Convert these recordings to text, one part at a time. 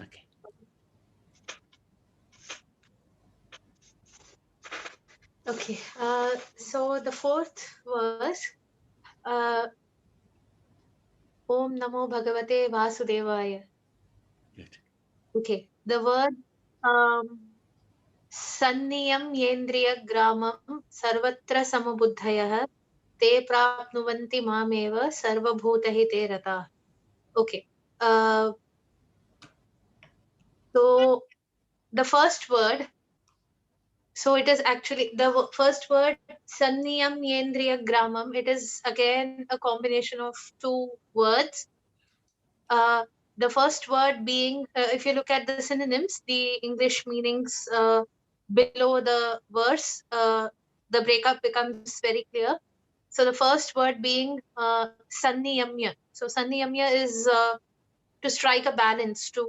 Okay. Okay. So the fourth verse, uh, Om Namo Bhagavate Vasudevaya. Good. Okay. The word Sanniyam Yendriya Gramam Sarvatra Samabuddhayah Te Prapnuvanti Mameva Sarvabhutahite Rata. Okay. Uh, so the first word, so it is actually the first word Sanniyam Yendriya Gramam. It is again a combination of two words. The first word being, if you look at the synonyms, the English meanings below the verse, the breakup becomes very clear. So the first word being sanniyamya. So sanniyamya is to strike a balance, to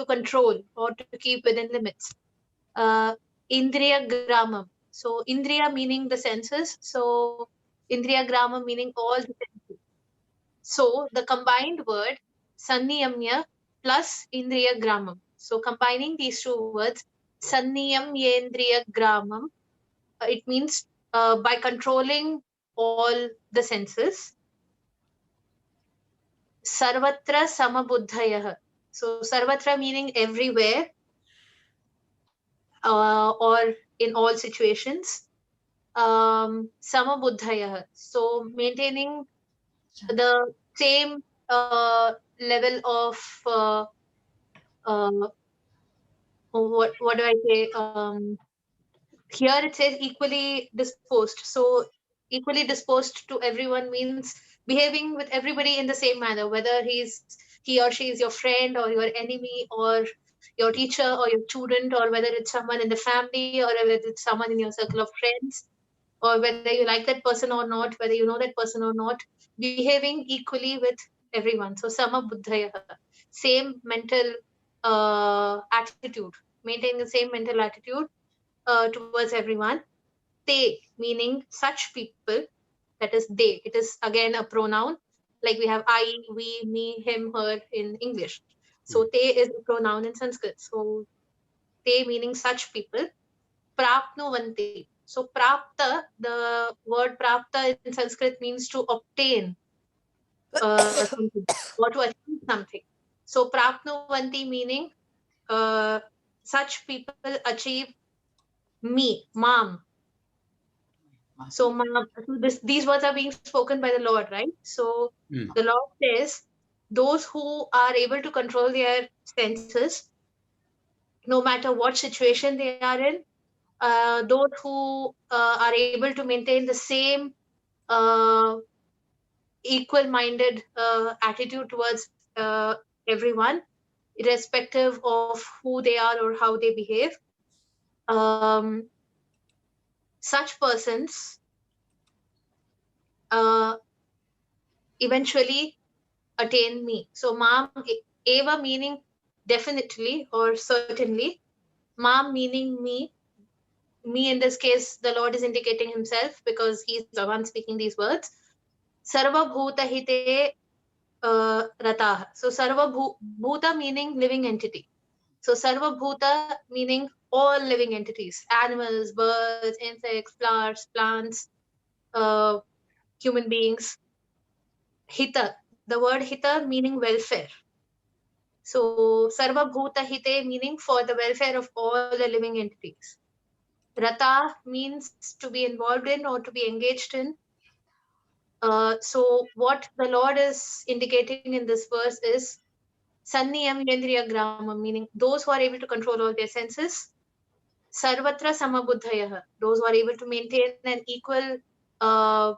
control or to keep within limits. Indriya gramam. So indriya meaning the senses. So indriya gramam meaning all the senses. So the combined word sanniyamya plus indriya gramam. So combining these two words, sanniyam yendriya gramam, it means by controlling all the senses. Sarvatra samabuddhayah. So sarvatra meaning everywhere or in all situations. Samabuddhayah. So maintaining the same level of uh, what do I say? Here it says equally disposed. So equally disposed to everyone means behaving with everybody in the same manner, whether he or she is your friend or your enemy or your teacher or your student, or whether it's someone in the family or whether it's someone in your circle of friends, or whether you like that person or not, whether you know that person or not, behaving equally with everyone. So sama buddhaya, same mental attitude, maintaining the same mental attitude towards everyone. They, meaning such people, that is they. It is again a pronoun, like we have I, we, me, him, her in English. So te is a pronoun in Sanskrit. So te meaning such people. Prapnuvanti. So prapta, the word prapta in Sanskrit means to obtain something or to achieve something. So prapnuvanti meaning such people achieve me, mam. So, these words are being spoken by the Lord, right? So, the Lord says, those who are able to control their senses, no matter what situation they are in, those who are able to maintain the same uh, equal-minded attitude towards everyone, irrespective of who they are or how they behave, um, such persons uh, eventually attain me. So mam eva meaning definitely or certainly, mam meaning me. Me in this case, the Lord is indicating himself because he's the one speaking these words. Sarva bhuta hite ratah. So sarva bhuta meaning living entity. So sarva bhuta meaning all living entities, animals, birds, insects, flowers, plants, uh, human beings. Hita, the word hita meaning welfare. So, Sarva Bhuta Hite meaning for the welfare of all the living entities. Rata means to be involved in or to be engaged in. So, what the Lord is indicating in this verse is Sanniyam Yendriya Gramam, meaning those who are able to control all their senses. Sarvatra Samabuddhayah, those who are able to maintain an equal uh,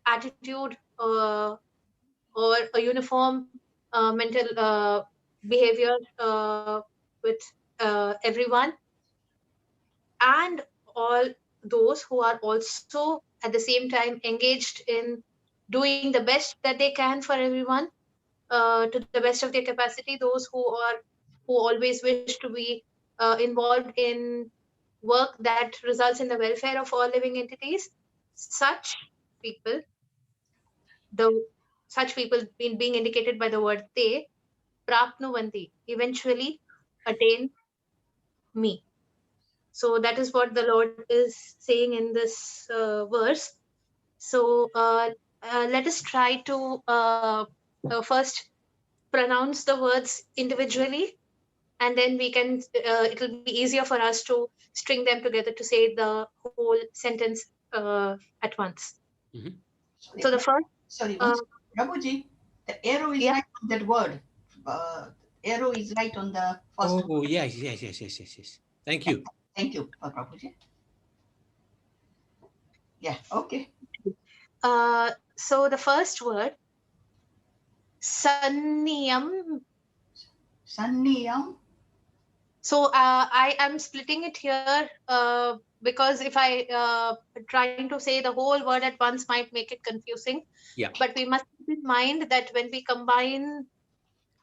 attitude or a uniform mental behavior with everyone, and all those who are also at the same time engaged in doing the best that they can for everyone to the best of their capacity. Those who always wish to be involved in work that results in the welfare of all living entities. Such people, the such people being indicated by the word they, prapnuvanti, eventually attain me. So that is what the Lord is saying in this verse. So let us try to first pronounce the words individually, and then we can it will be easier for us to string them together to say the whole sentence at once. Sorry, So the first Prabhuji, the arrow is right on that word. Arrow is right on the first Oh, yes. Thank you. Thank you, Prabhuji. Yeah, okay. So the first word, sanniyam. Sanniyam. So I am splitting it here because if I trying to say the whole word at once might make it confusing. Yeah. But we must keep in mind that when we combine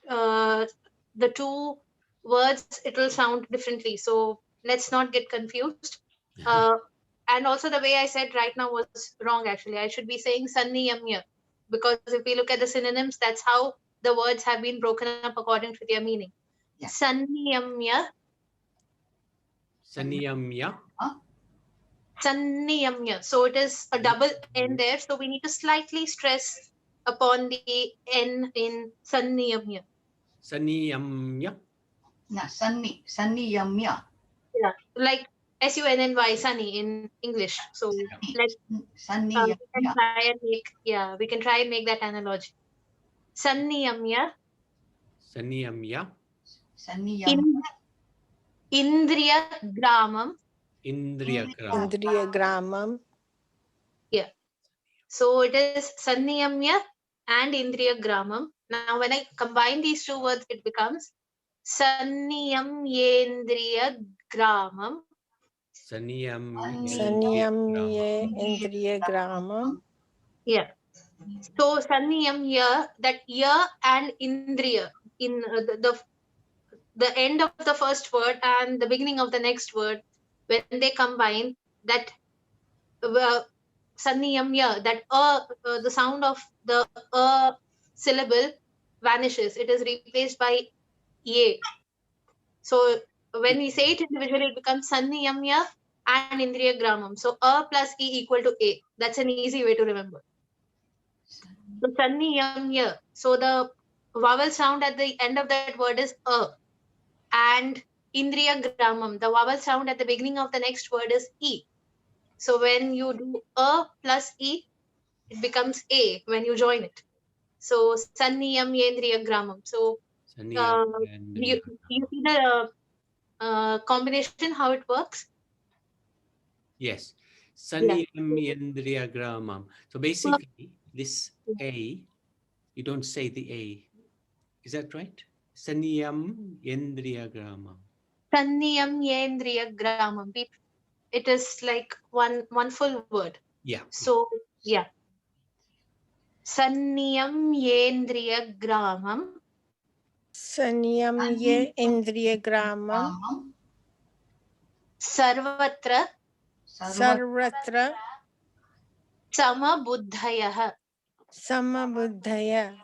the two words, it will sound differently. So let's not get confused. And also the way I said right now was wrong actually. I should be saying sanniyamya, because if we look at the synonyms, that's how the words have been broken up according to their meaning. Yeah. Sanniyamya. Sanniyamya. Sanniyamya. So it is a double N there. So we need to slightly stress upon the N in sanniyamya. Sanniyamya. Sanniyamya. Yeah, like SUNNY, sunny in English. So let's we can Sanniyamya. try and make that analogy. Sanniyamya. Sanniyamya. Sanniyam. Indriya gramam. Indriyagramam. Indriya Gramam. Yeah. So it is sanniyamya and indriya gramam. Now when I combine these two words, it becomes sanniyamyendriya gramam. Sanniyamye Indriya Gramam. Yeah. So sanniyamya, that ya and indriya in the end of the first word and the beginning of the next word, when they combine, that sanniyamya, that the sound of the syllable vanishes. It is replaced by ye. So when we say it individually, it becomes sanniyamya and indriya gramam. So plus e equal to a. That's an easy way to remember. So sanniyamya. So the vowel sound at the end of that word is and indriya gramam, the vowel sound at the beginning of the next word is e. So when you do a plus e, it becomes a when you join it. So sanniyam yendriya gramam. So you see the combination how it works? Yes. Yeah. Sanniyamyendriyagramam. So basically, this A, you don't say the A. Is that right? Sanniyamyendriyagramam. Sanniyam yendriya gramam. It is like one full word. Yeah. So yeah. Sanniyam yendriya gramam. Sanniyamye Indriya Gramam. Sarvatra Sarvatra samabuddhayah. Samabuddhaya.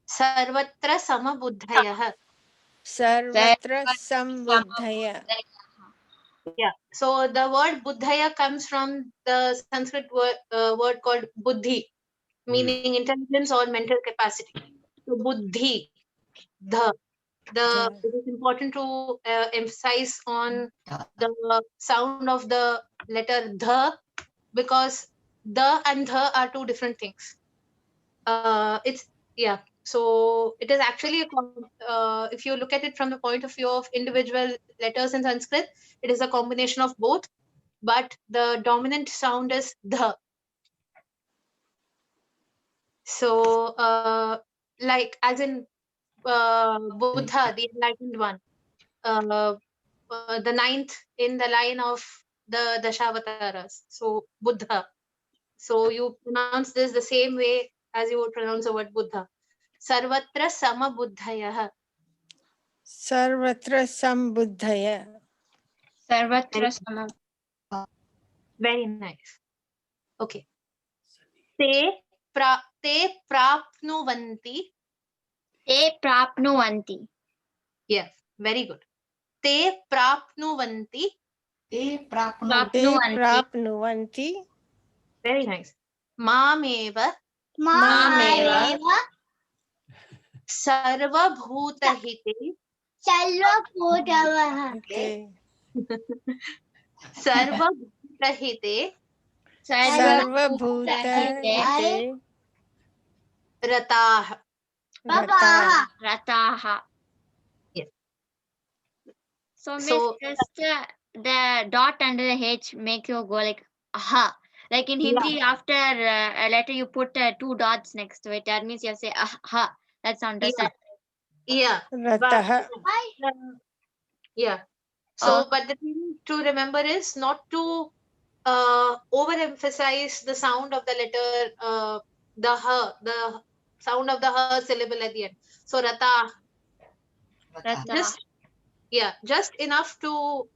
Sarvatra samabuddhayah. Sarvatra Sambuddhaya. Yeah. So the word buddhaya comes from the Sanskrit word called buddhi, meaning intelligence or mental capacity. So buddhi, it is important to emphasize on the sound of the letter the, because the and the are two different things. It's yeah. So it is actually if you look at it from the point of view of individual letters in Sanskrit, it is a combination of both, but the dominant sound is the. So like as in Buddha, the enlightened one, the ninth in the line of the Dashavataras. So Buddha. So you pronounce this the same way as you would pronounce the word Buddha. Sarvatra samabuddhayah. Sarvatra Sambuddhaya. Sarvatra sama. Very nice. Okay. Te prapnuvanti. Te prapnuvanti. Yes, very good. Te prapnuvanti. Te prapnu. ते Prapnuvanti. प्राप्नुवन्ति Very nice. Mameva मामेव sarvabhutahite. ते Sarvabhutahite सर्वभूतहिते rataah. रताः Rataha. Yes. So, Miss, So, just the dot under the H make you go like aha. Like in Hindi, after a letter, you put two dots next to it. That means you say aha. That's understand. yeah. रतः Yeah. So, but the thing to remember is not to overemphasize the sound of the letter, the sound of the ha syllable at the end. So, rata, Rata. just enough to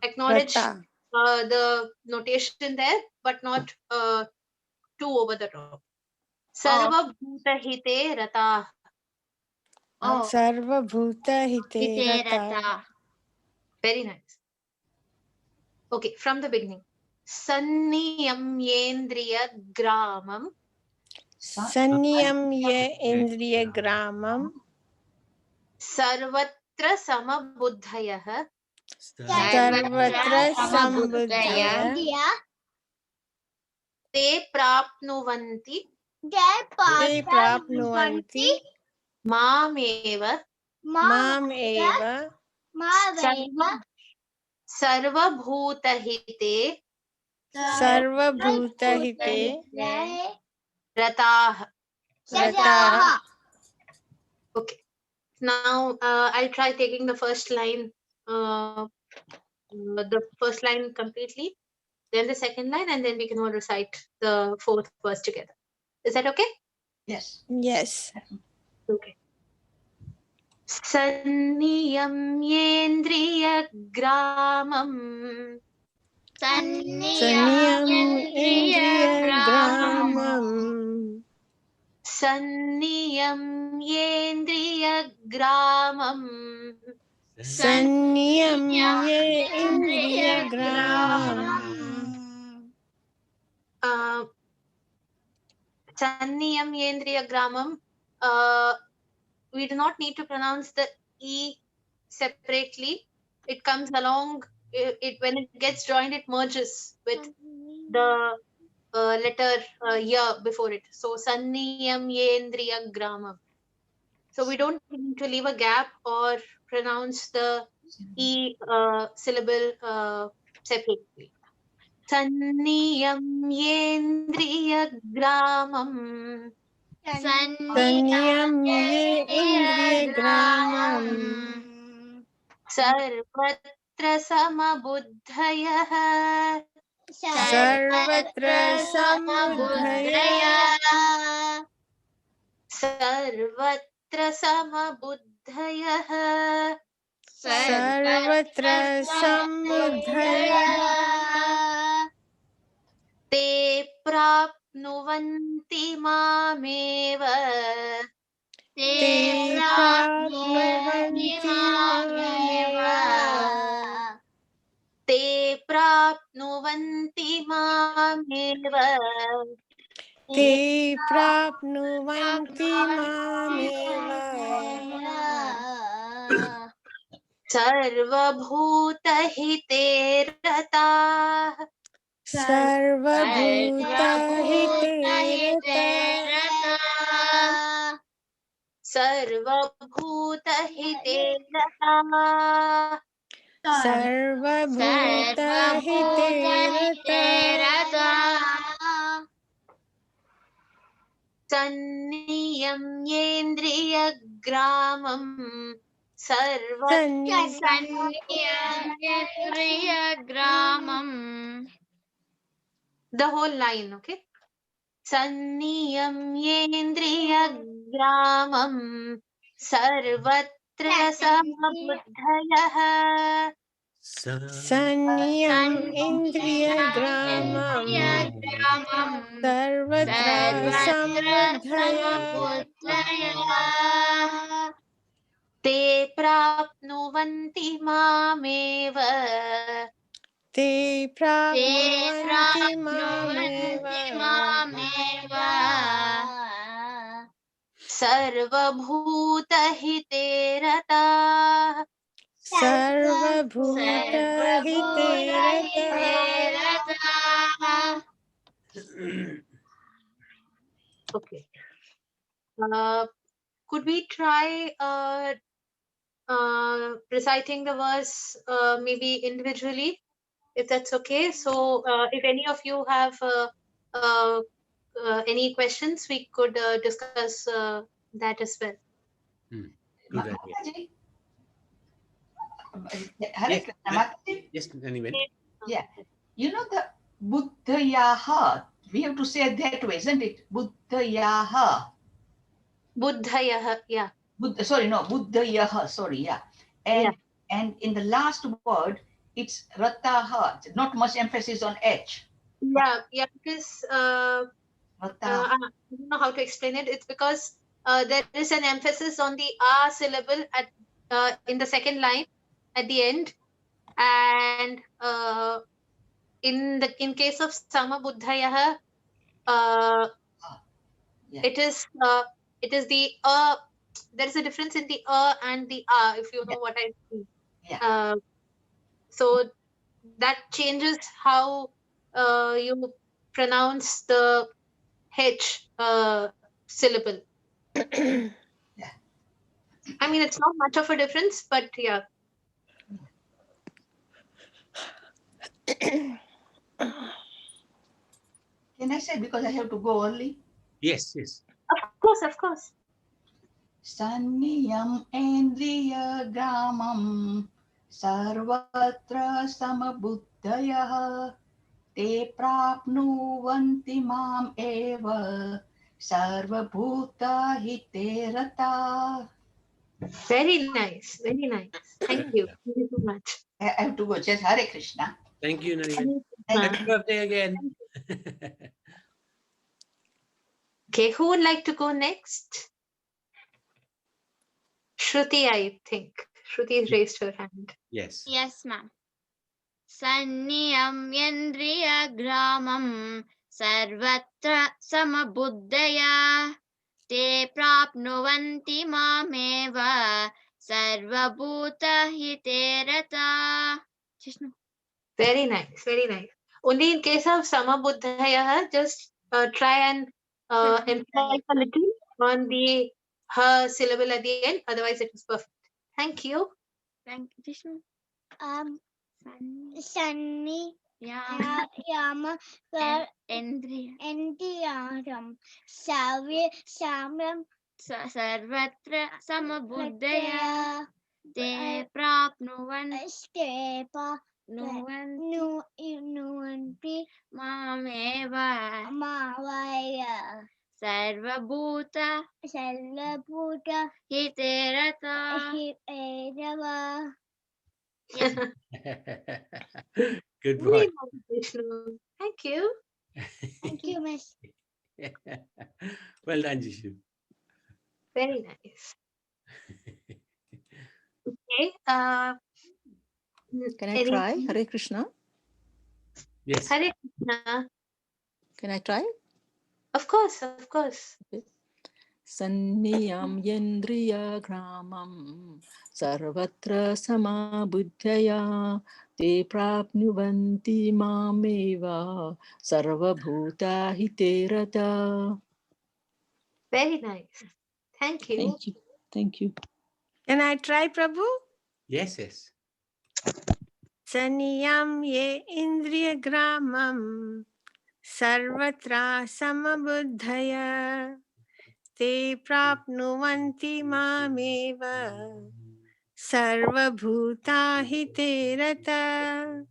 acknowledge रता the notation there, but not too over the top. Sarva bhuta hite rata. Oh, सर्वभूतहिते Hite रताः Rata. Very nice. Okay, from the beginning. Sanniyamyendriya gramam संयम्य इन्द्रियग्रामं sarvatra samabuddhayah सर्वत्र सम्बुद्धय te prapnuvanti ते प्राप्नुवन्ति mameva मामेव sarvabhutahite सर्वभूतहिते rataah. रताः Okay. Now I'll try taking the first line completely, then the second line, and then we can all recite the fourth verse together. Is that okay? Yes. yes Okay. Sanniyamyendriyagramam संयम् इन्द्रियग्रामम् Sanniyamyendriyagramam संयम्य इन्द्रियग्रामम् Sanniyamyendriyagramam. We do not need to pronounce the E separately. It comes along, when it gets joined, it merges with the letter ya before it. So Sanniyamyendriyagramam. So we don't need to leave a gap or pronounce the E syllable separately. Sanniyamyendriyagramam संयम्य इन्द्रियग्रामम् sarvatra samabuddhayah सर्वत्र सम्बुद्धय sarvatra samabuddhayah सर्वत्र सम्बुद्धय te prapnuvanti mamev ते प्राप्नुवन्ति मामेव te prapnuvanti mamev ते प्राप्नुवन्ति मामेव सर्वभूतहिते रताः सर्वभूतहिते रताः सर्वभूतहिते रताः सर्वभूतहिते रताः सन्नियम्येन्द्रियग्रामं Sanniyamyendriyagramam. the whole line, okay? Sanniyamyendriyagramam sarvatra samabuddhayah Sanyam Indriya Gramam Sarvatra Sambuddhaya Te prapnuvanti mameva Te Prapnuvanti Mameva sarvabhutahite rataah. Sarvabhuta Hiterata. Okay. Could we try reciting the verse maybe individually, if that's okay? So if any of you have any questions, we could discuss that as well. Good idea. Mataji. Hare Yes, Krishna, Mataji. yes, anyway. Yeah. You know the Buddhayaha. We have to say that way, isn't it? Buddhayaha. Buddhayah, yeah. Sorry, no, Buddhayaha. Sorry, yeah. Yeah. And in the last word, it's Rataha. Not much emphasis on H. Yeah, because Rataha. I don't know how to explain it. It's because there is an emphasis on the R syllable at in the second line at the end, and in case of Sama Buddhayah, Yeah. it is the there is a difference in the and the if you know what I mean. Yeah. So that changes how you pronounce the H syllable. Yeah. I mean, it's not much of a difference, but yeah. Can I say because I have to go early? Yes, yes. Of course. Sanniyam Endriya Gramam Sarvatra Samabuddhayah Te Prapnuvanti Mam Eva Sarvabhuta Hiterata. Very nice. Very nice. Thank you. Thank you so much. I have to go. Just Hare Krishna. Thank you, Nariman. Thank Happy birthday again. Okay, who would like to go next? Shruti, I think. Shruti has raised her hand. Yes. Yes, ma'am. Sanniyam yendriya gramam sarvatra samabuddhaya te prapnuvanti mameva sarvabhuta hiterata. Krishna. Very nice. Very nice. Only in case of Samabuddhaya, just try and emphasize a little on the her syllable at the end. Otherwise, it is perfect. Thank you. Thank you, Krishna. Sunny Yeah. Yama Endriya. Indiaram Savi Samam Sarvatra samabuddhaya te prapnuvanti Stepa Nuanti mameva Mavaya sarvabhuta Salvaputa hiterata. Hidava. Good Very boy. nice, Vishnu. Thank you. Thank you, Miss. Well done, Jishu. Very nice. Okay. Can I try? Hare Krishna. Yes. Hare Krishna. Can I try? Of course, of course. Sanniyam yendriya gramam sarvatra samabuddhaya te prapnuvanti mameva sarvabhuta hiterata. Very nice. Thank you. Thank you. Thank you. Can I try, Prabhu? Yes, yes. Saniyam ye indriya gramam sarvatra samabuddhaya te prapnuvanti mameva sarvabhuta hiterata.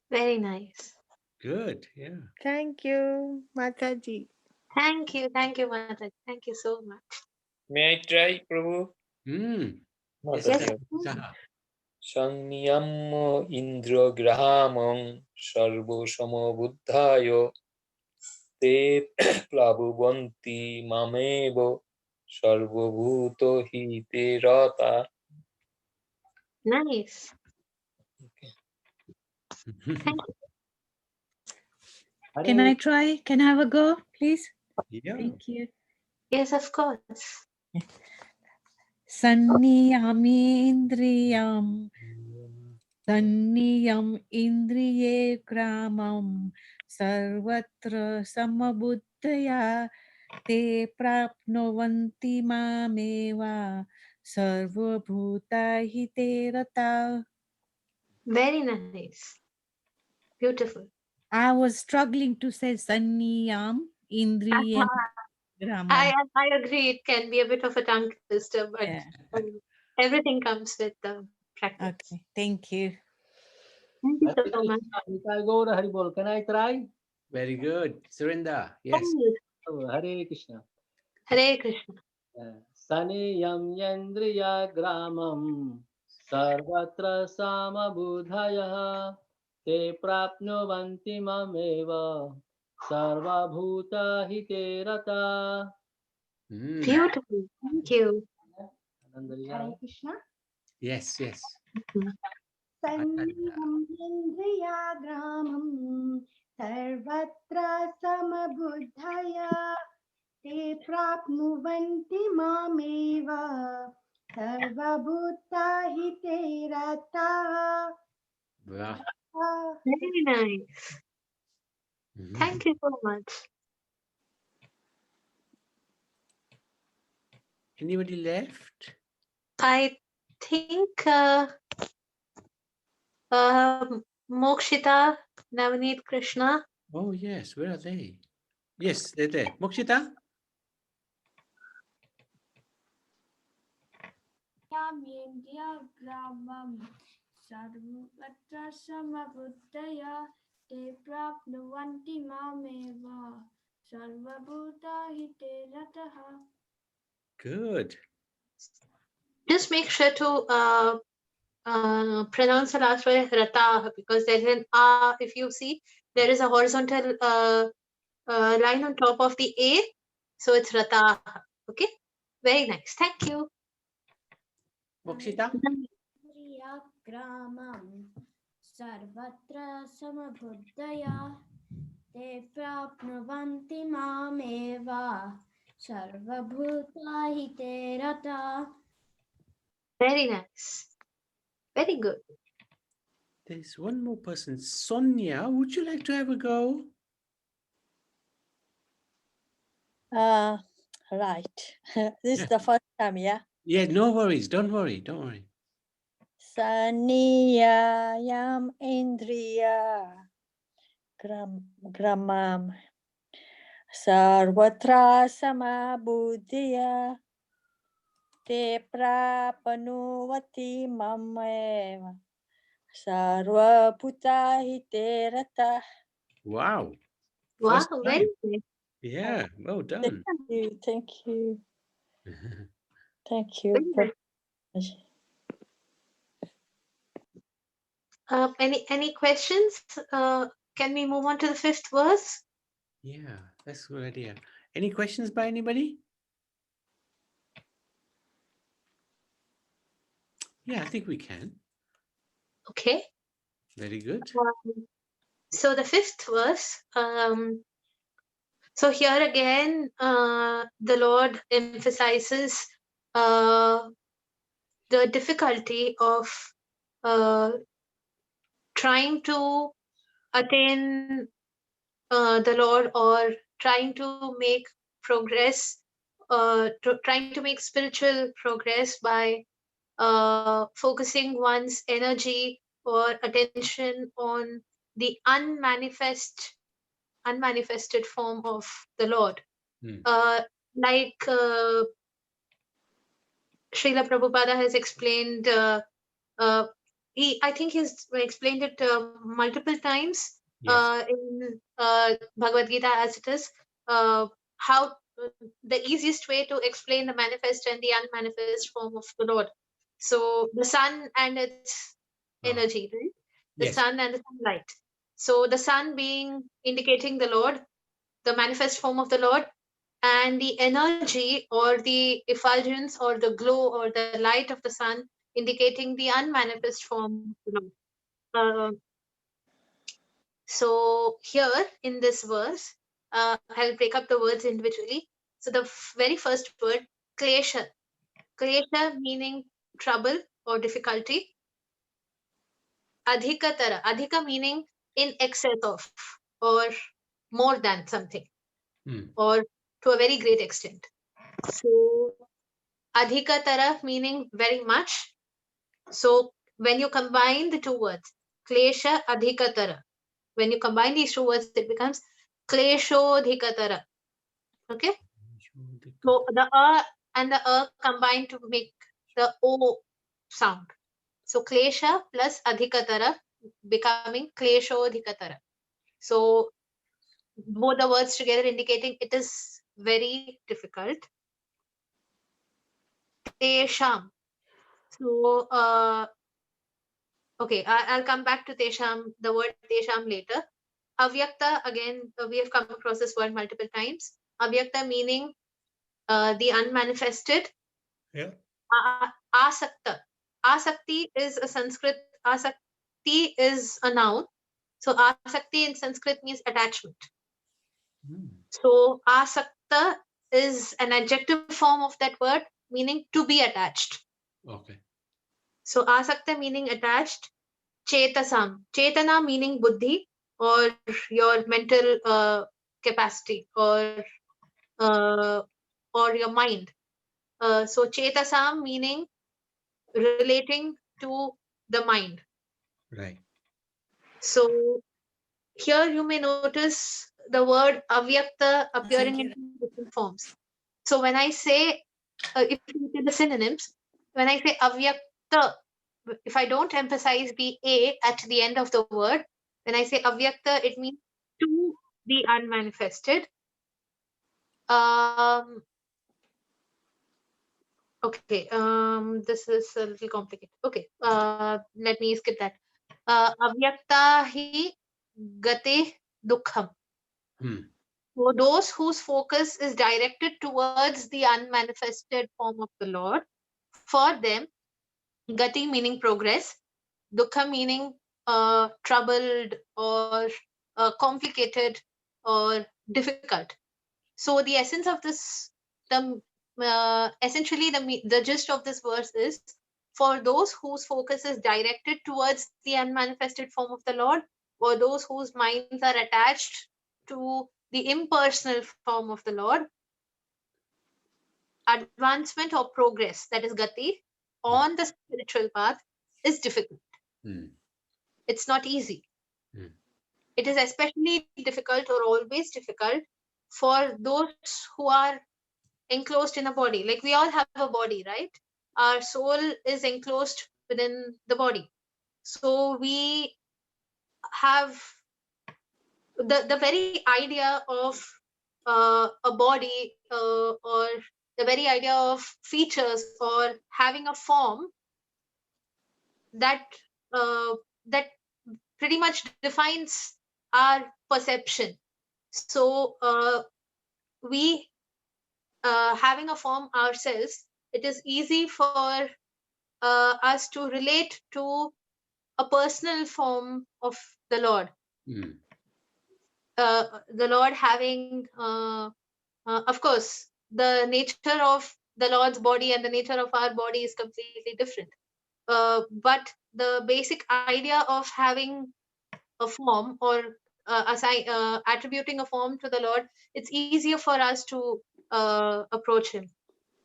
Very nice. Good. Yeah. Thank you, Mataji. Thank you, Mataji. Thank you so much. May I try, Prabhu? Mm. Yes, Mataji. Saha. संनियम्य इन्द्रियग्रामं सर्वसमबुद्धाय ते प्लवन्ति मामेव सर्वभूतहिते रता. Nice. Thank you. Can I try? Can I have a go, please? Yeah. Thank you. Yes, of course. Sanniyami indriyam Sanniyam indriye gramam sarvatra samabuddhaya te prapnovanti mameva sarvabhutahite rata. Very nice. Beautiful. I was struggling to say Sanniyam indriye gramam. I agree. It can be a bit of a tongue twister, but Yeah. everything comes with the practice. Okay, thank you. Thank you so much. If I go to Haribol, can I try? Very good. Surrender. Yes. Oh, Hare Krishna. Hare Krishna. Saniyam yandriya gramam sarvatra samabudhaya te prapnuvanti mameva sarvabhuta hite rata. Mm. Beautiful. Thank you. Hare Krishna. Yes, yes. Sanniyam indriya gramam sarvatra samabuddhaya te prapnuvanti mameva sarvabhutahite rata. Wow. Very nice. Thank you so much. Anybody left? I think Mokshita, Navneet Krishna. Oh, yes. Where are they? Yes, they're there. Mokshita? Yamendya gramam sarvatra samabuddhaya te prapnuvanti mameva sarvabhuta hite rataha. Good. Just make sure to pronounce the last word Rata, because there's an A. If you see, there is a horizontal line on top of the A, so it's Rata. Okay, very nice. Thank you. Mokshita? Indriya gramam sarvatra samabuddhaya te prapnuvanti mameva sarvabhuta hite rata. Very nice. Very good. There's one more person. Sonia, would you like to have a go? Right. This is the first time, yeah? Yeah, no worries. Don't worry. Don't worry. Saniyayam indriya gramam sarvatra samabudhiya te prapanuvati mameva sarvabhutahite rata. Wow. Wow, First very time. nice. Yeah, well done. Thank you. Thank you. Thank you. Very nice. Any questions? Can we move on to the fifth verse? Yeah, that's a good idea. Any questions by anybody? Yeah, I think we can. Okay. Very good. So the fifth verse. So here again, the Lord emphasizes the difficulty of trying to attain the Lord, or trying to make progress, trying to make spiritual progress by focusing one's energy or attention on the unmanifested form of the Lord. Like Srila Prabhupada has explained, I think he's explained it multiple times in Bhagavad Gita as it is, how the easiest way to explain the manifest and the unmanifest form of the Lord. So the sun and its energy, right? The Yes. sun and the sunlight. So the sun being indicating the Lord, the manifest form of the Lord, and the energy or the effulgence or the glow or the light of the sun indicating the unmanifest form of the Lord. So here in this verse, I'll break up the words individually. So the very first word, klesha. Klesha meaning trouble or difficulty. Adhikatara. Adhika meaning in excess of or more than something or to a very great extent. So adhikatara meaning very much. So when you combine the two words, klesha adhikatara, when you combine these two words, it becomes kleshodhikatara. Okay. So the and the combine to make the o sound. So klesha plus adhikatara becoming kleshodhikatara. So both the words together indicating it is very difficult. Tesham. So okay, I'll come back to Tesham, the word Tesham later. Avyakta, again, we have come across this word multiple times. Avyakta meaning the unmanifested. Yeah. Asakta. Asakti is a Sanskrit, Asakti is a noun. So Asakti in Sanskrit means attachment. So Asakta is an adjective form of that word meaning to be attached. Okay. So Asakta meaning attached. Chetasam. Chetana meaning buddhi or your mental capacity or your mind. So Chetasam meaning relating to the mind. Right. So here you may notice the word avyakta appearing in different forms. So when I say, if you look at the synonyms, when I say avyakta, if I don't emphasize the a at the end of the word, when I say avyakta, it means to the unmanifested. Okay, this is a little complicated. Okay, let me skip that. Avyakta hi gati dukkham. For those whose focus is directed towards the unmanifested form of the Lord, for them, gati meaning progress, dukkha meaning troubled or complicated or difficult. So the essence of this, essentially the gist of this verse is, for those whose focus is directed towards the unmanifested form of the Lord, or those whose minds are attached to the impersonal form of the Lord, advancement or progress, that is gati, on the spiritual path is difficult. It's not easy. It is especially difficult or always difficult for those who are enclosed in a body. Like we all have a body, right? Our soul is enclosed within the body. So we have the very idea of a body or the very idea of features or having a form that that pretty much defines our perception. So we having a form ourselves, it is easy for us to relate to a personal form of the Lord. The Lord having, of course, the nature of the Lord's body and the nature of our body is completely different. But the basic idea of having a form or attributing a form to the Lord, it's easier for us to approach Him.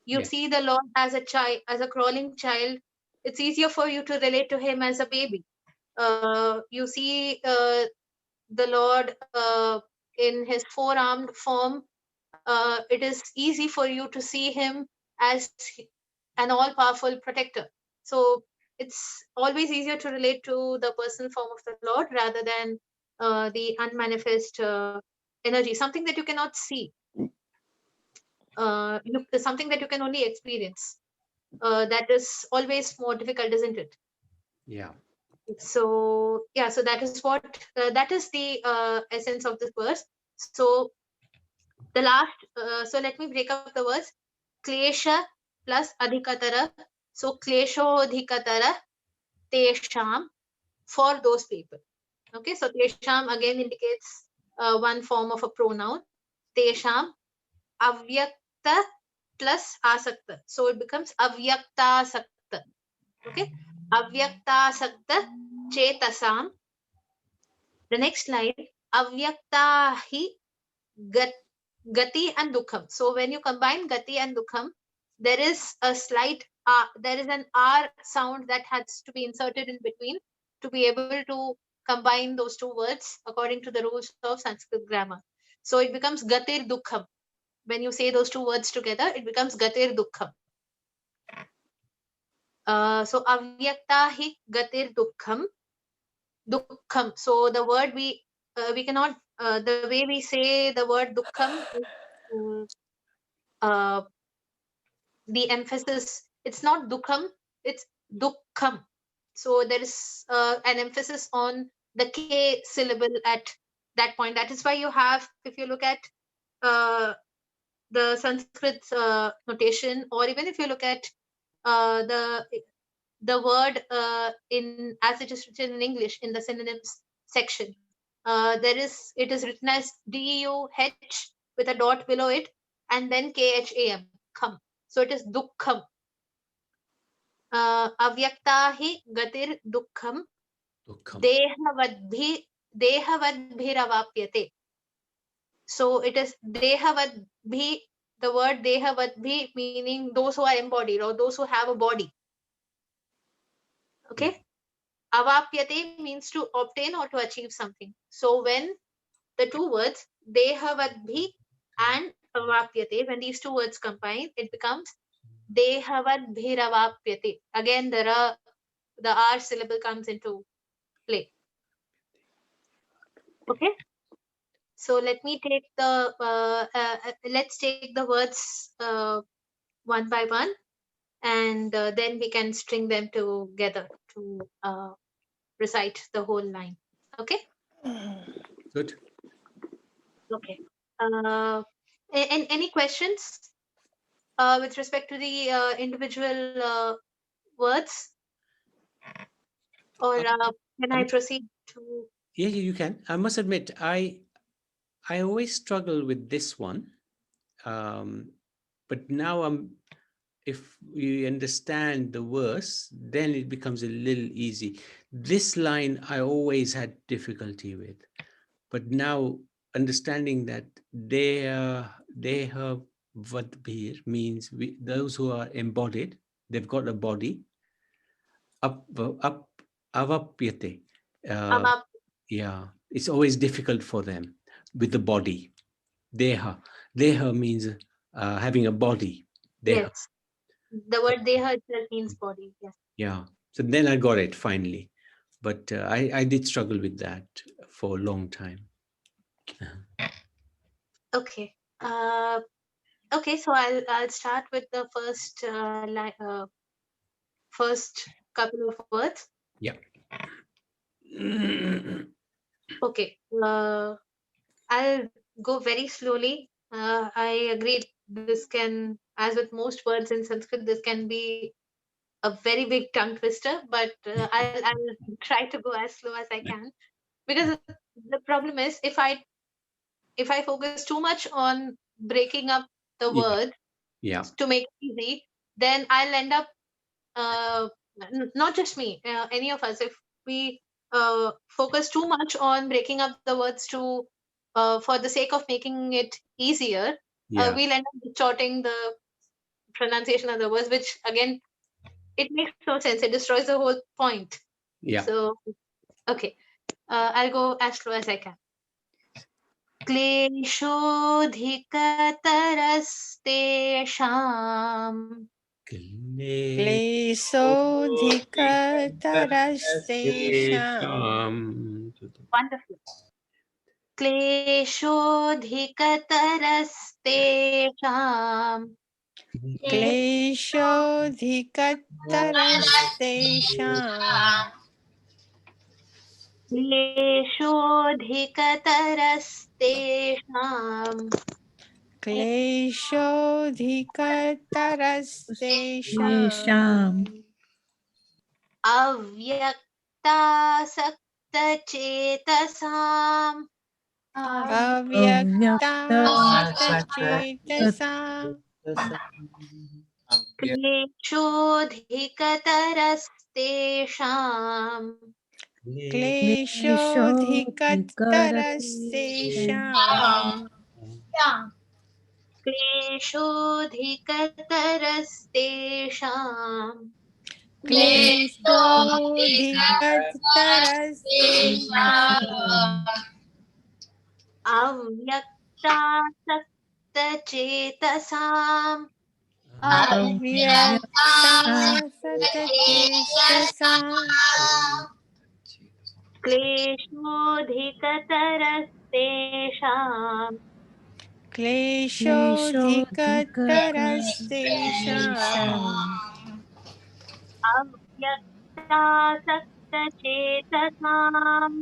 You see the Lord as a child, as a crawling child. It's easier for you to relate to Him as a baby. You see the Lord in His four-armed form. It is easy for you to see Him as an all-powerful protector. So it's always easier to relate to the personal form of the Lord rather than the unmanifest energy, something that you cannot see. Something that you can only experience. That is always more difficult, isn't it? Yeah. So yeah, so that is what that is the essence of this verse. So the last, so let me break up the words. Klesha plus adhikatara. So kleshodhikatara tesham, for those people. Okay, so tesham again indicates one form of a pronoun. Tesham avyakta plus asakta. So it becomes avyakta sakta. Okay, avyakta sakta chetasam. The next line, avyakta hi gati and dukham. So when you combine gati and dukham, there is a slight there is an r sound that has to be inserted in between to be able to combine those two words according to the rules of Sanskrit grammar. So it becomes gatir dukham. When you say those two words together, it becomes gatir dukham. So avyakta hi gatir dukham. Dukham. So the word we cannot the way we say the word dukham is uh, the emphasis. It's not dukham, it's dukham. So there is an emphasis on the k syllable at that point. That is why you have, if you look at uh, the Sanskrit notation, or even if you look at the word in as it is written in English in the synonyms section, there is it is written as duh with a dot below it, and then kham, kham. So it is dukkham. Avyakta hi gatir dukkham Dukkam. dehavadbhiravapyate. So it is dehavadbhi, the word dehavadbhi meaning those who are embodied or those who have a body. Okay. Avapyate means to obtain or to achieve something. So when the two words dehavadbhi and avapyate, when these two words combine, it becomes dehavadbhiravapyate. Again, the R syllable comes into play. Okay. So let me take the let's take the words one by one, and then we can string them together to recite the whole line. Okay. Good. Okay. And any questions with respect to the individual words, or can I proceed to? Yeah, you can. I must admit, I always struggle with this one, but now if you understand the verse, then it becomes a little easy. This line I always had difficulty with, but now understanding that they have vadbhir means those who are embodied, they've got a body. Up avapyate. Avap. Yeah, it's always difficult for them with the body. Deha. Deha means having a body. Deha. Yes. The word deha itself means body. Yes. Yeah. So then I got it finally. But I did struggle with that for a long time. Okay. Okay. So I'll start with the first couple of words. Yeah. Okay. I'll go very slowly. I agree. This can, as with most words in Sanskrit, this can be a very big tongue twister. But I'll try to go as slow as I can, because the problem is if I focus too much on breaking up the Yeah. word Yeah. to make it easy, then I'll end up not just me, any of us, if we focus too much on breaking up the words to for the sake of making it easier, Yeah. we'll end up distorting the pronunciation of the words, which again, it makes no sense. It destroys the whole point. Yeah. So okay, I'll go as slow as I can. क्लेशोऽधिकतरस्तेषाम् क्लेशोऽधिकतरस्तेषाम् Wonderful. क्लेशोऽधिकतरस्तेषाम् क्लेशोऽधिकतरस्तेषाम् क्लेशोऽधिकतरस्तेषाम् क्लेशोऽधिकतरस्तेषाम् अव्यक्तासक्तचेतसाम् अव्यक्तासक्तचेतसाम् क्लेशोऽधिकतरस्तेषाम् क्लेशोऽधिकतरस्तेषाम् क्लेशोऽधिकतरस्तेषाम् क्लेशोऽधिकतरस्तेषाम् अव्यक्तासक्तचेतसाम् अव्यक्तासक्तचेतसाम् क्लेशोऽधिकतरस्तेषाम् क्लेशोऽधिकतरस्तेषाम् अव्यक्तासक्तचेतसाम्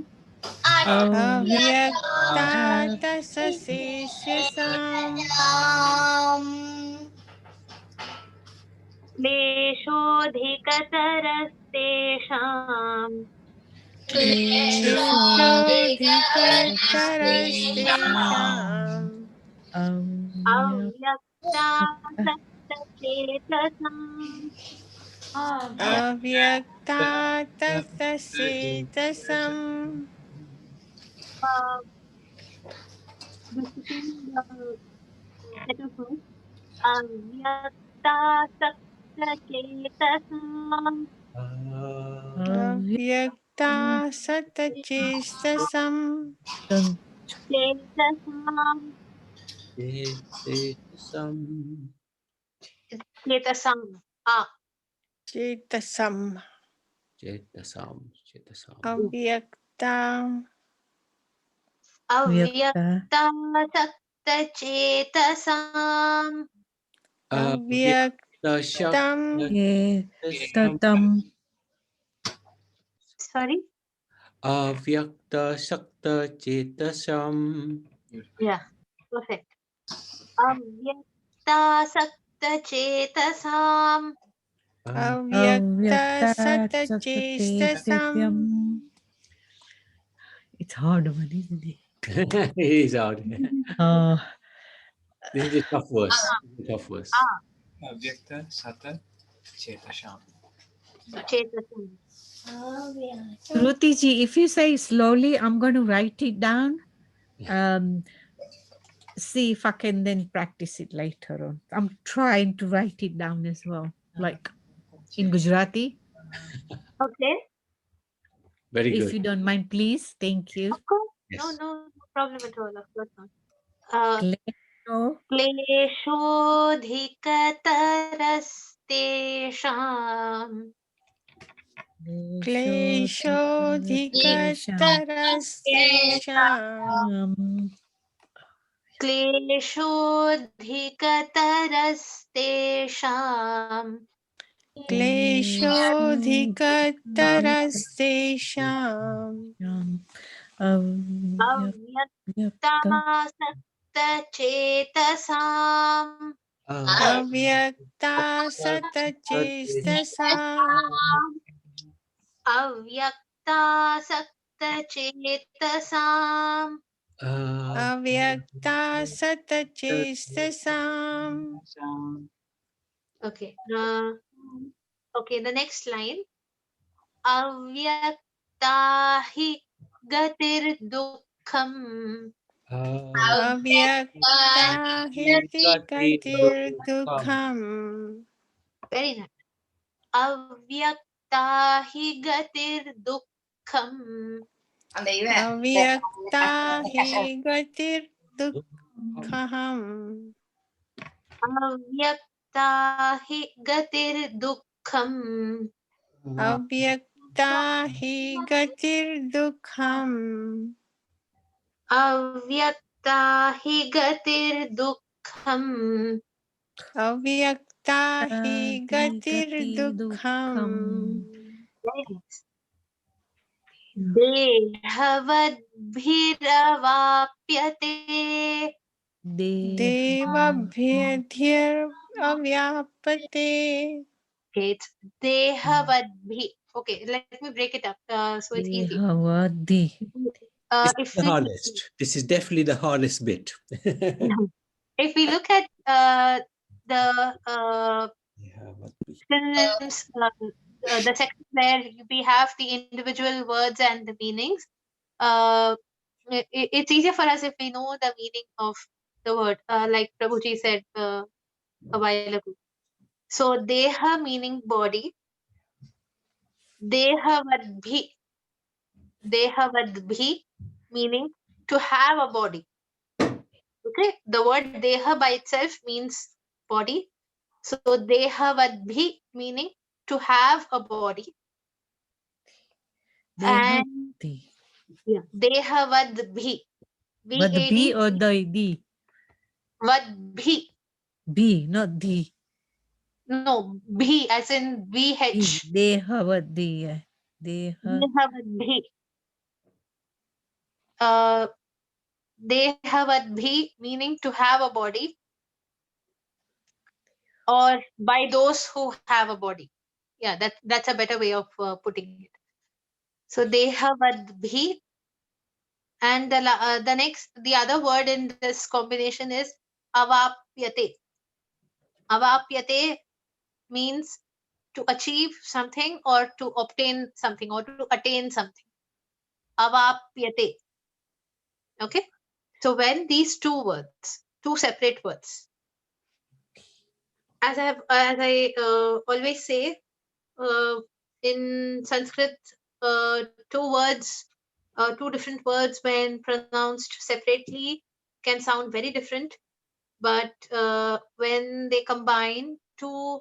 अव्यक्तातसशेषसाम् क्लेशोऽधिकतरस्तेषाम् क्लेशोऽधिकतरस्तेषाम् अव्यक्तासक्तचेतसाम् अव्यक्तातसचेतसम् Repeating the set of words. Avyaktasaktachetasam अव्यक्तासतचेतसम् chetasam chetasam चेतसम् Chetasam. अव्यक्ता avyaktasaktachetasam अव्यक्तं sorry Avyakta Sakta Chetasam. yeah perfect avyaktasaktachetasam अव्यक्तसतचेतसम् It's hard one, isn't it? It is out. Oh, This is a tough verse. Tough verse. Avyakta Sata Chetasham. chetasam Shruti ji, if you say slowly, I'm going to write it down. See if I can then practice it later on. I'm trying to write it down as well, like in Gujarati. okay Very If good. you don't mind, please. Thank you. of course Yes. no problem at all of course not Klesho क्लेशोऽधिकतरस्तेषाम् क्लेशोऽधिकतरस्तेषाम् क्लेशोऽधिकतरस्तेषाम् क्लेशोऽधिकतरस्तेषाम् अव्यक्तासक्तचेतसाम् अव्यक्तासतचेतसाम् अव्यक्तासक्तचेतसाम् अव्यक्तासतचेतसाम् okay okay the next line अव्यक्ता हि गतिर्दुःखम् अव्यक्ता हि गतिर्दुःखम् very nice अव्यक्ता हि गतिर्दुःखम् अव्यक्ता हि गतिर्दुःखम् अव्यक्ता हि गतिर्दुःखम् अव्यक्ता हि गतिर्दुःखम् अव्यक्ता हि गतिर्दुःखम् अव्यक्ता हि गतिर्दुःखम् very nice Dehavadbhiravapyate. Devabhyadhyar avyapate. Okay, it's Dehavadbhi. Okay, let me break it up so it's easy. Dehavadi. This is If the we hardest. This is definitely the hardest bit. if we look at the synonyms, the section where we have the individual words and the meanings, it's easier for us if we know the meaning of the word, like Prabhuji said a while ago. So deha meaning body, dehavadbhi, dehavadbhi meaning to have a body. Okay, the word deha by itself means body. So dehavadbhi meaning to have a body. And Dehavadi. yeah, dehavadbhi. But B V-A-D, or the D? vadbhi. B, not D. No, bhi as in B. VH. Dehavadi. Dehavadbhi. Uh, Dehavadbhi meaning to have a body, or by those who have a body. Yeah, that's a better way of putting it. So Dehavadbhi, and the other word in this combination is avapyate. Avapyate means to achieve something or to obtain something or to attain something. Avapyate. Okay. So when these two words, two separate words, as I always say, in Sanskrit, two different words when pronounced separately can sound very different, but when they combine to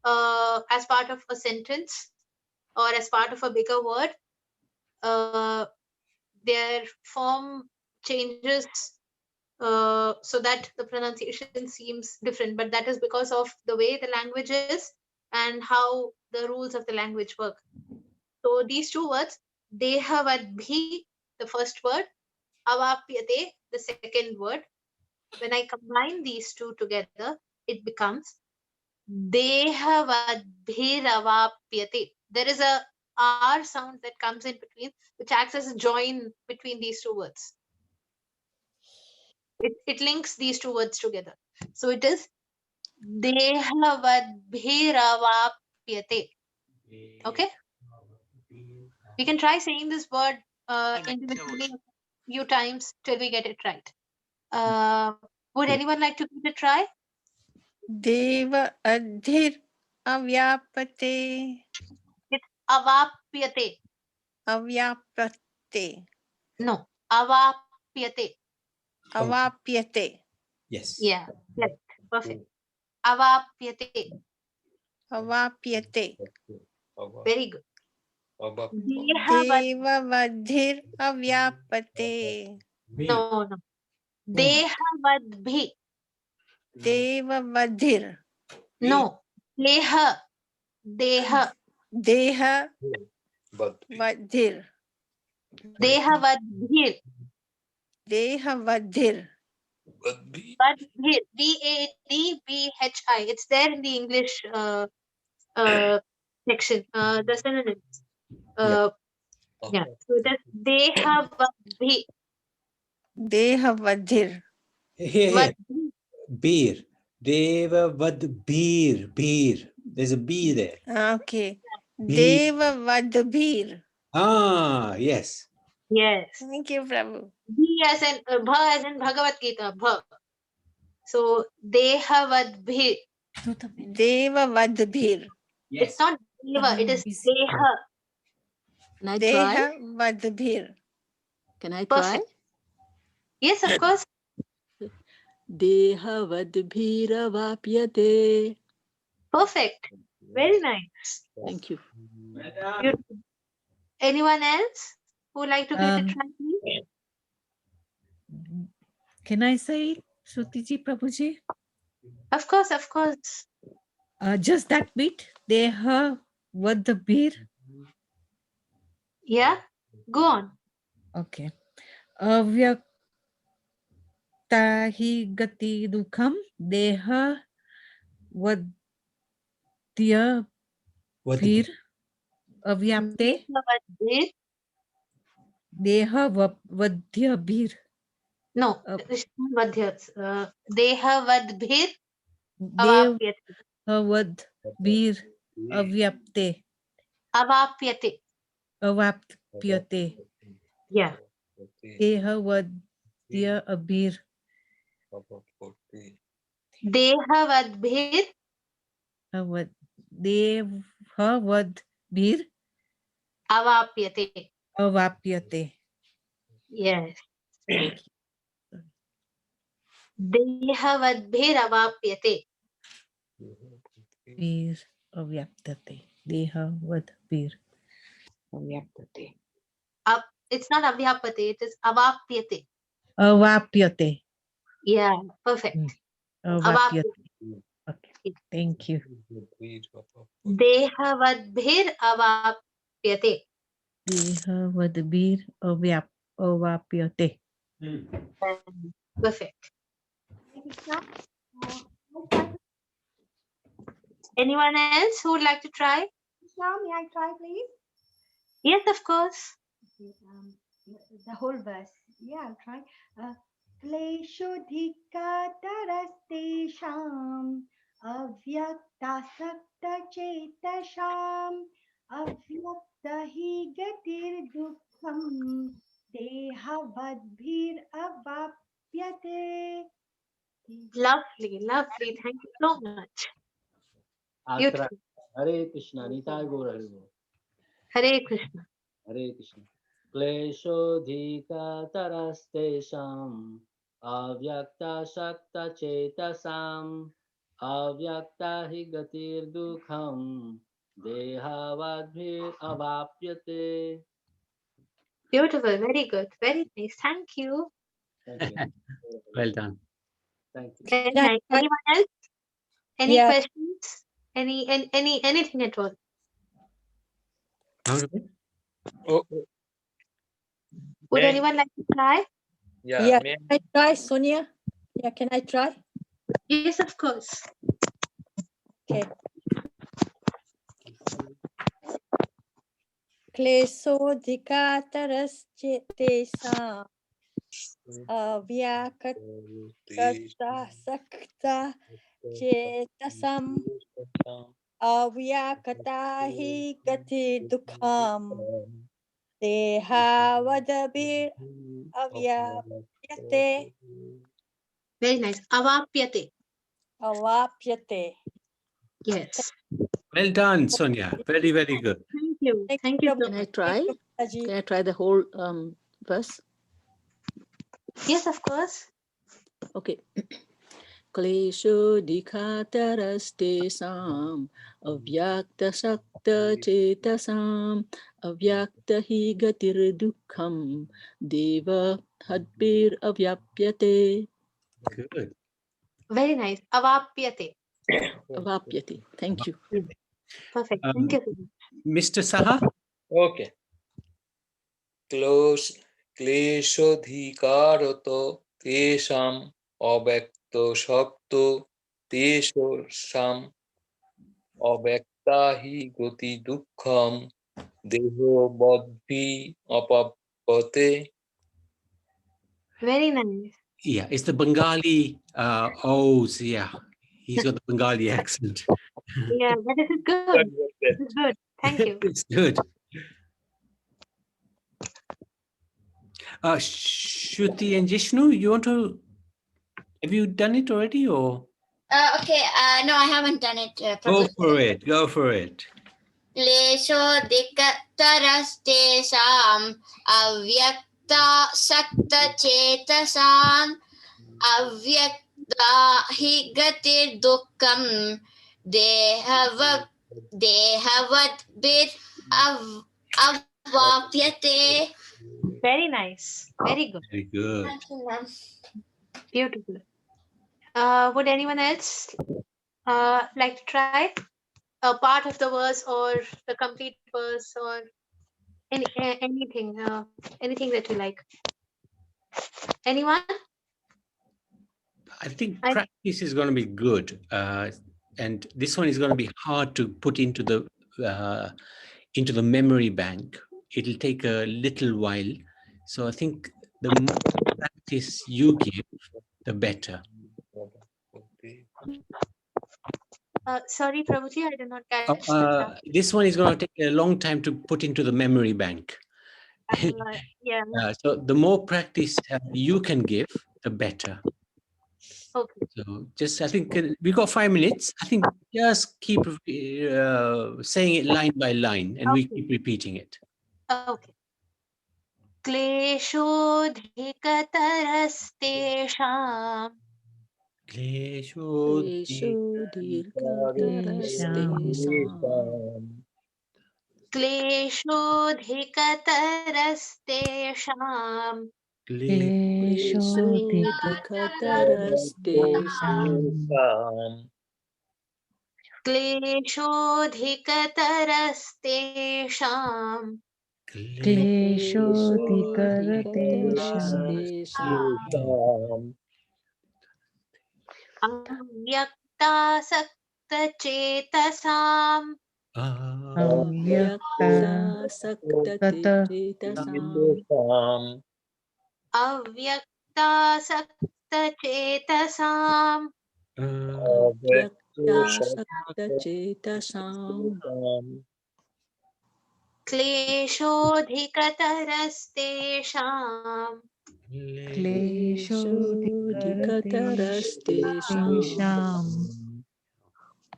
as part of a sentence or as part of a bigger word, their form changes so that the pronunciation seems different, but that is because of the way the language is and how the rules of the language work. So these two words, dehavadbhi, the first word, avapyate, the second word, when I combine these two together, it becomes dehavadbhiravapyate. There is a R sound that comes in between, which acts as a join between these two words. It links these two words together. So it is dehavadbhiravapyate. Okay? We can try saying this word individually a few times till we get it right. Would anyone like to give it a try? Deva adhir avyapate. It's avapyate. Avyapate. No, avapyate. Avapyate. Yes. Yeah, yes, perfect. Avapyate. Avapyate. Very good. Deva vadhir avyapate. No. Dehavadbhi. Deva vadhir. No. Deha. Deha. Deha vadhir. Dehavadbhir. Deha vadhir. Vadbhir. V-A-D-B-H-I. It's there in the English section. The synonyms. Yeah. So it is Dehavadbhi. Deha vadhir. Here. Beer. Deva vad beer. Beer. There's a B there. Okay. Beer. Deva vadbhir. Ah, yes. Yes. Thank you, Prabhu. B as in Bha as in Bhagavad Gita. Bha. So Dehavadbhir. Deva vadbhir. Yes. It's not Deva, it is Deha. Can I Deha try? vadbhir. Can I try? Perfect. Yes, of course. Dehavadbhiravapyate. Perfect. Very nice. Thank you. Beautiful. Anyone else who would like to give it a try, please? Can I say it, Shrutiji, Prabhuji? Of course, of course. Just that bit. Deha vad the beer. Yeah. Go on. Okay. Avyakta hi gati dukham deha vadya bhir avyapte Dehavadbhir. deha vadya bhir No, this is not Vadhya. Dehavadbhir dev avapyate. vad bhir avyapte Avapyate. avapyate Yeah. deha vadya abhir Dehavadbhir avad deha vad bhir avapyate. avapyate. Yes. Thank you. Dehavadbhir avapyate. Bhir avyaptate deha vad bhir avyaptate It's not avyapate, it is avapyate. avapyate. Yeah, perfect. Avapyate. Avapyate. Okay. Thank you. Dehavadbhir avapyate. Deha vad bhir avapyate. Perfect. Anyone else who would like to try? Now, may I try, please? Yes, of course. Okay, the whole verse. Yeah, I'll try. Kleshodhikatarastesham avyaktasaktachetasam avyaktahi gatir dukham dehavadbhir avapyate. Lovely, lovely. Thank you so much. Atra. Beautiful. Hare Krishna. Nitai Gaur Hari Bol. Hare Krishna. Hare Krishna. Kleshodhika tarastesham avyakta shakta chetasam avyakta hi gatir dukham dehavadbhir avapyate. Beautiful. Very good. Very nice. Thank you. Thank you. Well done. Thank you. Very nice. Anyone else? Any Yeah. questions? Anything at all? Oh, Would may- anyone like to try? Yeah, may- can I try, Sonia? Yeah, can I try? Yes, of course. Okay. Klesodhikatarastesham avyakata sakta chetasam avyakata hi gati dukham dehavadabhir avyapyate Very nice. Avapyate. avapyate. Yes. Well done, Sonia. Very, very good. Thank you. Thank you so Can I much. try? Can I try the whole verse? Yes, of course. Okay. Kleshodhikatarastesam avyakta sakta chetasam avyakta hi gatir dukham deva hadbir avyapyate. Good. Very nice. Avapyate. Avapyate. Thank you. Perfect. Thank you so much. Mr. Saha? Okay. क्लेशोऽधिकारतो तेषाम् अव्यक्तो शक्तो तेषाम् अव्यक्ता हि गति दुःखं देहोबद्भिः अपपते. Very nice. Yeah, it's the Bengali O's. Yeah, he's got the Bengali accent. Yeah, but this is good. This is good. Thank you. It's good. Shruti and Jishnu, you want to? Have you done it already, or Okay, no, I haven't done it. go for it? Go for it. क्लेशोऽधिकतरस्तेषाम् अव्यक्तासक्तचेतसाम् अव्यक्ता हि गतिर्दुःखं देहवद्भिर् अवाप्यते. Very nice. Very good. Very good. Thank you, ma'am. Beautiful. Would anyone else like to try a part of the verse or the complete verse or Anything, anything that you like. Anyone? I think I- practice is going to be good, and this one is going to be hard to put into the memory bank. It'll take a little while, so I think the more practice you give, the better. Sorry, Prabhuji, I did not catch that. This one is going to take a long time to put into the memory bank. Yeah. So the more practice you can give, the better. Okay. So just, I think we got 5 minutes. I think just keep saying it line by line, and we keep repeating it. Okay. क्लेशोऽधिकतरस्तेषाम् क्लेशोऽधिकतरस्तेषाम् क्लेशोऽधिकतरस्तेषाम् अव्यक्तासक्तचेतसाम् अव्यक्तासक्तचेतसाम् क्लेशोऽधिकतरस्तेषाम्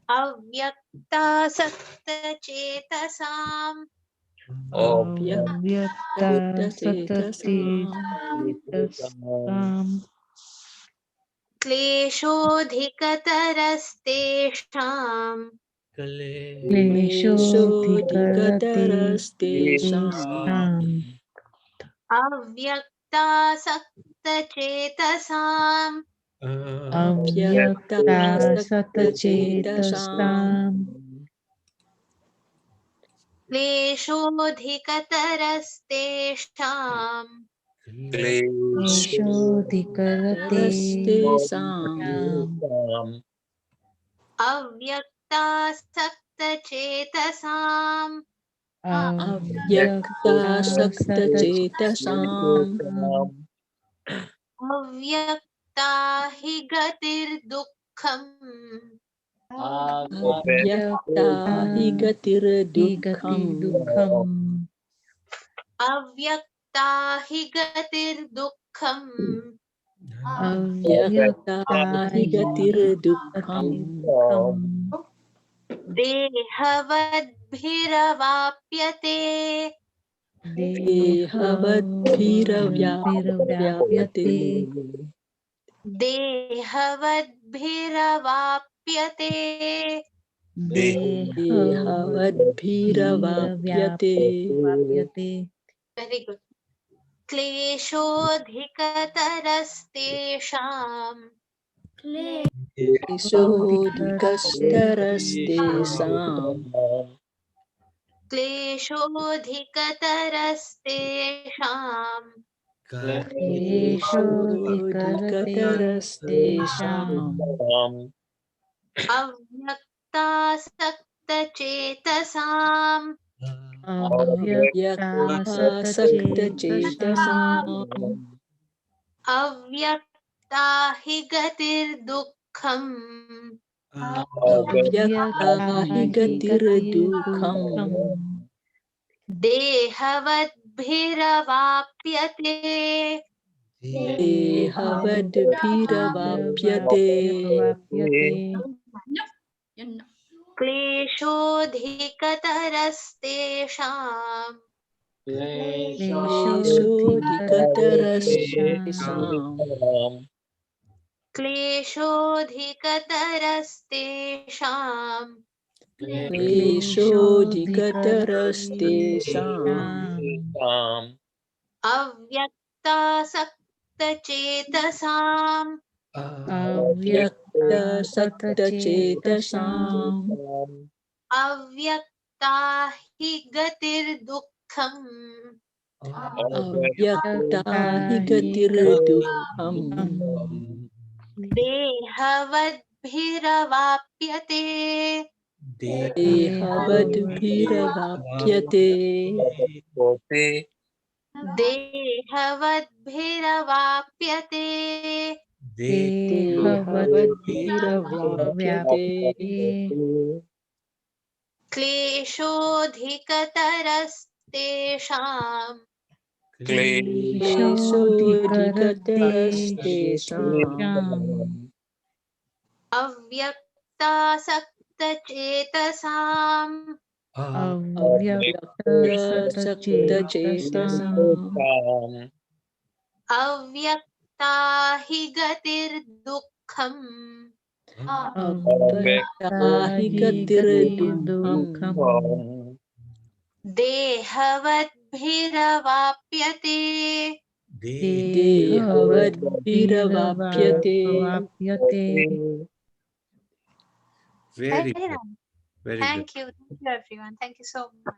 अव्यक्तासक्तचेतसाम् क्लेशोऽधिकतरस्तेषाम् अव्यक्तासक्तचेतसाम् क्लेशोऽधिकतरस्तेषाम् अव्यक्तासक्तचेतसाम् अव्यक्ता हि गतिर्दुःखम् अव्यक्ता हि गतिर्दुःखम् देहवद्भिरवाप्यते देहवद्भिरवाप्यते very good क्लेशोऽधिकतरस्तेषाम् क्लेशोऽधिकतरस्तेषाम् अव्यक्तासक्तचेतसाम् अव्यक्ता हि गतिर्दुःखम् देहवद्भिरवाप्यते क्लेशोऽधिकतरस्तेषाम् क्लेशोऽधिकतरस्तेषाम् अव्यक्तासक्तचेतसाम् अव्यक्ता हि गतिर्दुःखम् dukham. Avyakta hi gatir dukham. Dehavadbhiravapyate. Dehavadbhiravapyate. Dehavadbhiravapyate. Dehavadbhiravapyate. Kleshodhikatarastesham. Kleshodhikatarastesham. Avyaktasaktachetasam. Avyaktasaktachetasam. Avyakta hi gatir dukham. Avyakta hi gatir dukham. Dehavadbhiravapyate. Dehavadbhiravapyate. Very Very good. nice. Very good. Thank you everyone. Thank you so much.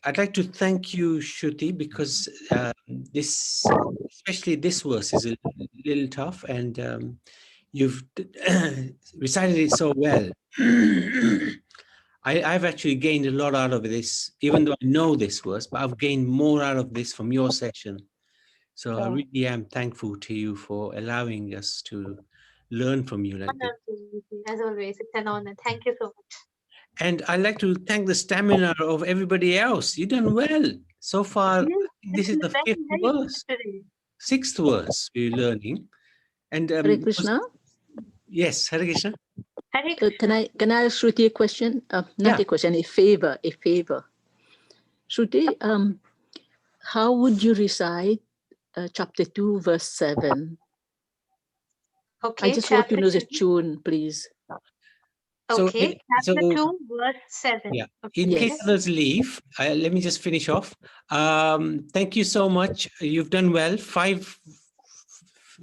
I'd like to thank you, Shruti, because this, especially this verse, is a little tough, and you've recited it so well. I've actually gained a lot out of this, even though I know this verse, but I've gained more out of this from your session. So I really am thankful to you for allowing us to learn from you like this. As always, it's an honor. Thank you so much. And I'd like to thank the stamina of everybody else. You've done well. So far, this is the fifth verse. Sixth verse we're learning. And Hare Krishna. Yes, Hare Krishna. Can I ask Shruti a question? Not a question, a favor. Shruti, how would you recite chapter 2, verse 7? Okay, I just want to know the tune, please. Okay, chapter 2, verse 7. Yeah. Okay. In case others leave, let me just finish off. Thank you so much. You've done well.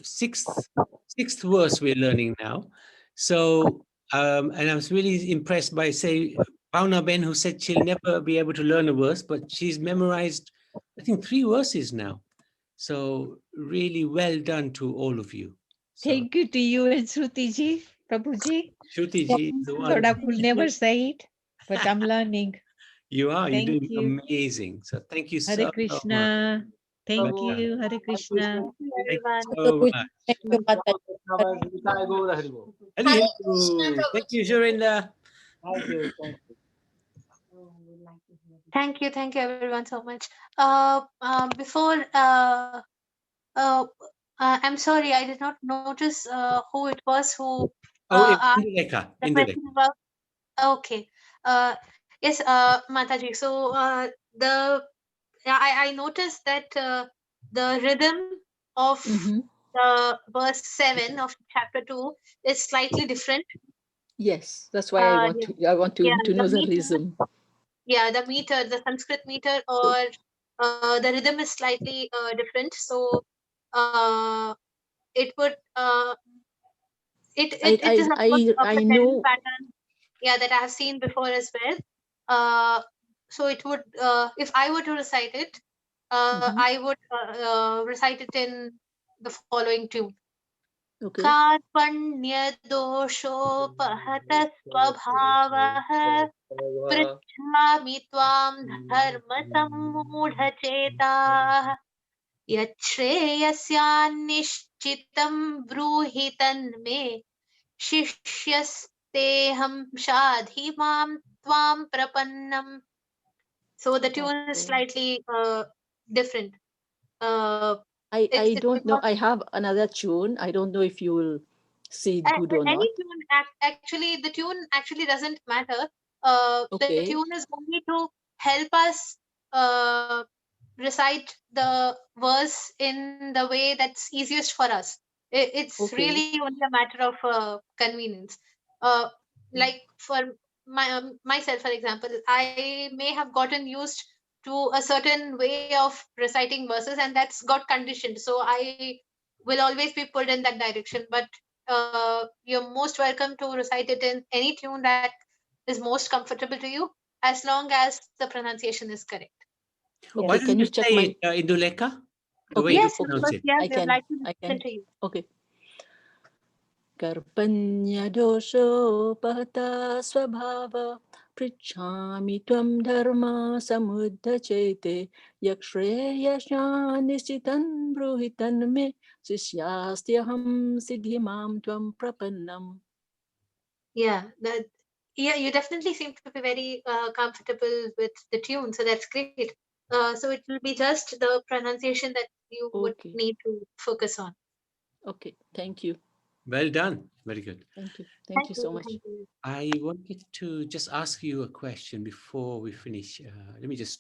Sixth verse we're learning now. So, and I was really impressed by, say, Pauna Ben, who said she'll never be able to learn a verse, but she's memorized, I think, 3 verses now. So really well done to all of you. Thank you to you and Shruti ji, Prabhu ji. Shruti ji, the one. Thought I could never say it, but I'm learning. You are. You're Thank doing you. amazing. So thank you so Hare much. Krishna. Thank Well you. Hare Krishna. Thank you so much. Thank you, Hare Thank you, Shurinda. Thank you. Thank you everyone so much. Before I'm sorry, I did not notice who it was who asked Indulekha. the question about. Okay. Yes, Mataji. So I noticed that the rhythm of the verse 7 of chapter 2 is slightly different. Yes, that's why I want to know the reason. Yeah, the meter, the Sanskrit meter, or the rhythm is slightly different. So it would it is of course of I a know. pattern, yeah, that I have seen before as well. So it would if I were to recite it, I would recite it in the following tune. Okay. Karpanya doshopahatas svabhavah pritchami tvam dharma sammudhachetah yachreyasyanishchitam bruhi tanme shishyasteham shadhimam tvam prapannam. So the tune is slightly different. I don't know. I have another tune. I don't know if you will see it good or any not. tune actually, the tune actually doesn't matter. The Okay. tune is only to help us recite the verse in the way that's easiest for us. It's really only a matter of convenience. Like for myself, for example, I may have gotten used to a certain way of reciting verses, and that's got conditioned. So I will always be pulled in that direction. But you're most welcome to recite it in any tune that is most comfortable to you, as long as the pronunciation is correct. Okay, Why can don't you you check say my? it, Indulekha? The way Okay, you Yes, of pronounce course. it. Yeah, I we would can. like to I listen can. to you. Okay. Karpanya dosho pahata swabhava pritchami tvam dharma samuddhachete yakshreya nisitan bruhitan me sisyastyaham siddhimam tvam prapannam. Yeah, you definitely seem to be very comfortable with the tune, so that's great. So it will be just the pronunciation that you would Okay. need to focus on. Okay, thank you. Well done. Very good. Thank you. Thank you so much. Thank you. I wanted to just ask you a question before we finish. Let me just stop.